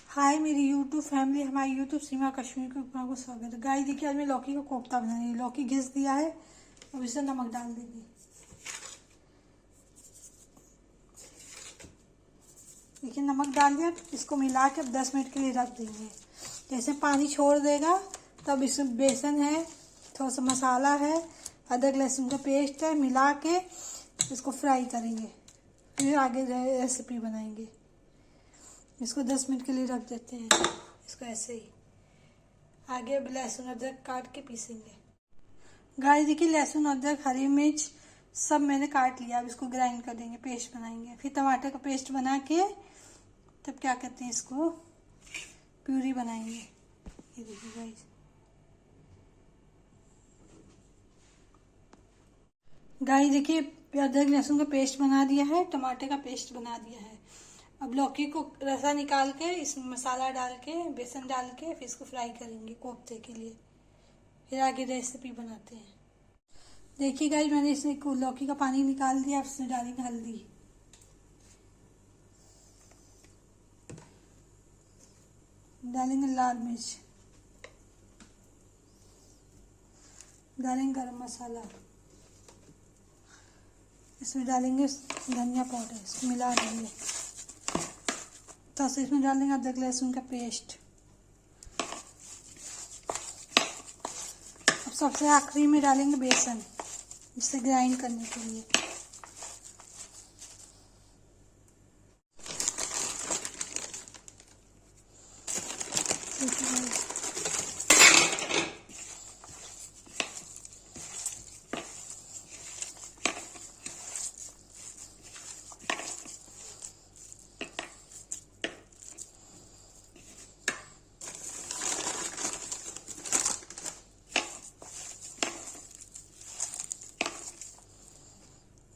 हाय मेरी YouTube family, हमारी YouTube सीमा कश्मीर के उपमा को स्वागत है। गाइस देखिए, आज मैं लौकी का कोफ्ता बनानी है। लौकी घिस दिया है, अब इसे नमक डाल देंगे। देखिए नमक डाल दिया, इसको मिला के अब 10 मिनट के लिए रख देंगे। जैसे पानी छोड़ देगा तब इसमें बेसन है, थोड़ा सा मसाला है, अदरक लहसुन का पेस्ट है, मिला के इसको फ्राई करेंगे। फिर आगे रेसिपी बनाएंगे। इसको 10 मिनट के लिए रख देते हैं। इसको ऐसे ही आगे अब लहसुन अदरक काट के पीसेंगे। गाइस देखिए, लहसुन अदरक हरी मिर्च सब मैंने काट लिया। अब इसको ग्राइंड कर देंगे, पेस्ट बनाएंगे। फिर टमाटर का पेस्ट बना के तब क्या कहते हैं, इसको प्यूरी बनाएंगे। ये देखिए गाइस देखिए, अदरक लहसुन का पेस्ट बना दिया है, टमाटर का पेस्ट बना दिया है। अब लौकी को रसा निकाल के इसमें मसाला डाल के बेसन डाल के फिर इसको फ्राई करेंगे कोफ्ते के लिए। फिर आगे रेसिपी बनाते हैं। देखिए गाइस, मैंने इसमें लौकी का पानी निकाल दिया। अब इसमें डालेंगे हल्दी, डालेंगे लाल मिर्च, डालेंगे गरम मसाला, इसमें डालेंगे धनिया पाउडर, इसको मिला देंगे। तो इसमें डालेंगे अदरक लहसुन का पेस्ट। अब सबसे आखिरी में डालेंगे बेसन, इसे ग्राइंड करने के लिए।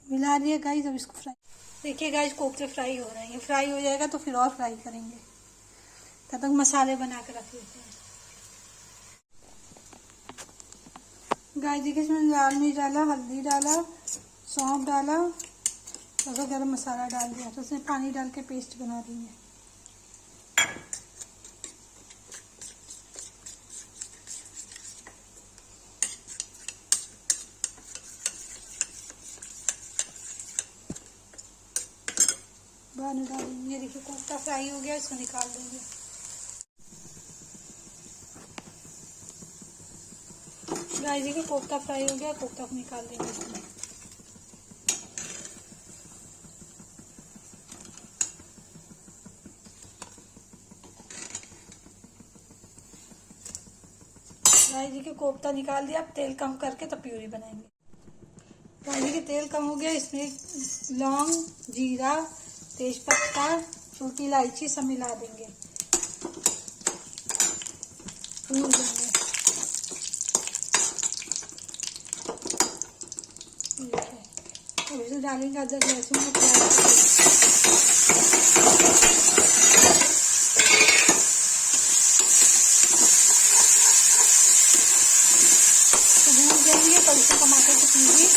मिला दिए गाइस। अब इसको फ्राई, देखिए गाइस कोफ्ते फ्राई हो रहे हैं। ये फ्राई हो जाएगा तो फिर और फ्राई करेंगे। तब तक मसाले बना के रख लेते हैं। गाइस देखिए, इसमें लाल मिर्च डाला, हल्दी डाला, सौंफ डाला, और गरम मसाला डाल दिया। तो उसमें पानी डाल के पेस्ट बना देंगे। बाद में डालेंगे। ये देखिए कोफ्ता फ्राई हो गया, इसको निकाल देंगे। गाइस देखिए कोफ्ता फ्राई हो गया, कोफ्ता को निकाल देंगे इसमें। गाइस देखिए कोफ्ता निकाल दिया। अब तेल कम करके तब प्यूरी बनाएंगे। गाइस देखिए तेल कम हो गया, इसमें लौंग, जीरा, तेज पत्ता, छोटी इलायची सब मिला देंगे, भून देंगे। अब इसमें डालेंगे अदरक लहसुन का पेस्ट। तो भून देंगे, तब इसमें टमाटर की प्यूरी,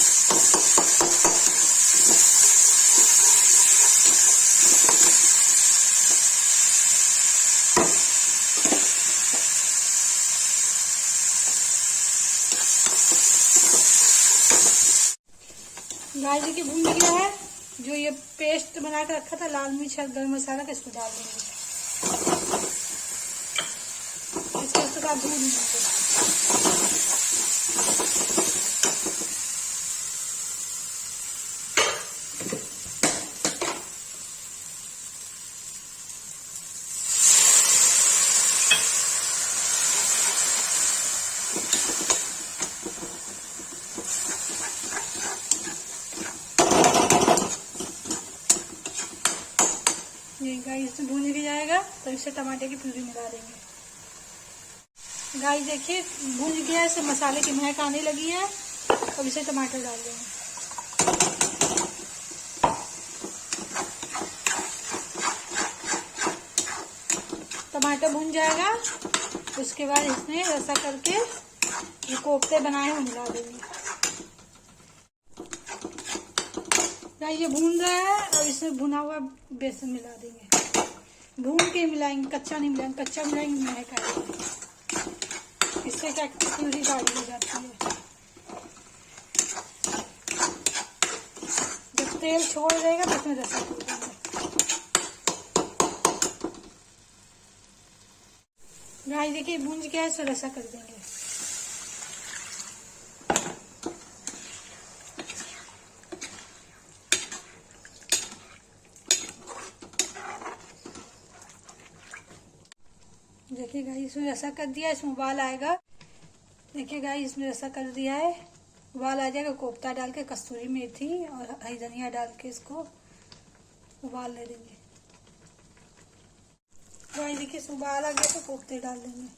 गाइस देखिए भून गया है। जो ये पेस्ट बना के रखा था लाल मिर्च और गरम मसाला का, इसको डाल देंगे। इसको उसके बाद भून देंगे। ये गाइस भून के जाएगा तो इसे टमाटर की प्यूरी मिला देंगे। गाइस देखिए भून गया, इसे मसाले की महक आने लगी है। अब इसे टमाटर डाल देंगे। टमाटर भून जाएगा, उसके बाद इसमें रसा करके ये कोफ्ते बनाए हैं मिला देंगे। गाइस ये भून रहा है, और इसमें भुना हुआ बेसन मिला देंगे। भून के मिलाएंगे, कच्चा नहीं मिलाएंगे, कच्चा मिलाएंगे महक आएगी। इससे क्या पूरी गाढ़ी हो जाती है। जब तेल छोड़ देगा तो उसमें रसा डाल देंगे। गाइस देखिए भूंज गया है, इसमें रसा कर देंगे। देखिए गाइस इसमें रसा कर दिया, इसमें उबाल आएगा। देखिए गाइस इसमें रसा कर दिया है, उबाल आ जाएगा। कोफ्ता डाल के कस्तूरी मेथी और हरी धनिया डाल के इसको उबाल ले देंगे। गाइस देखिए इसमें उबाल आ गया तो कोफ्ते डाल देंगे।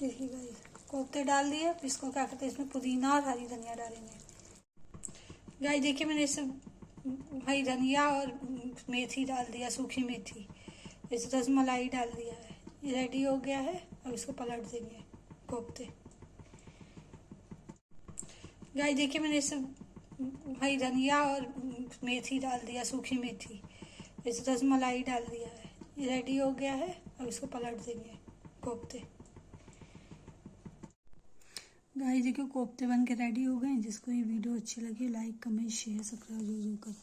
देखिए गाइस कोफ्ते डाल दिए। इसको क्या करते हैं, इसमें पुदीना और हरी धनिया डालेंगे। गाइस देखिए मैंने इसमें हरी धनिया और मेथी डाल दिया, सूखी मेथी। इस रसमलाई डाल दिया है। ये रेडी हो गया है। अब इसको पलट देंगे कोफ्ते। गाइस देखिए मैंने इसमें हरी धनिया और मेथी डाल दिया, सूखी मेथी। इस रसमलाई डाल दिया है। ये रेडी हो गया है। अब इसको पलट देंगे कोफ्ते। गाइस देखिए कोफ्ते बन के रेडी हो गए। जिसको ये वीडियो अच्छी लगी लाइक कमेंट शेयर सब्सक्राइब जरूर करें।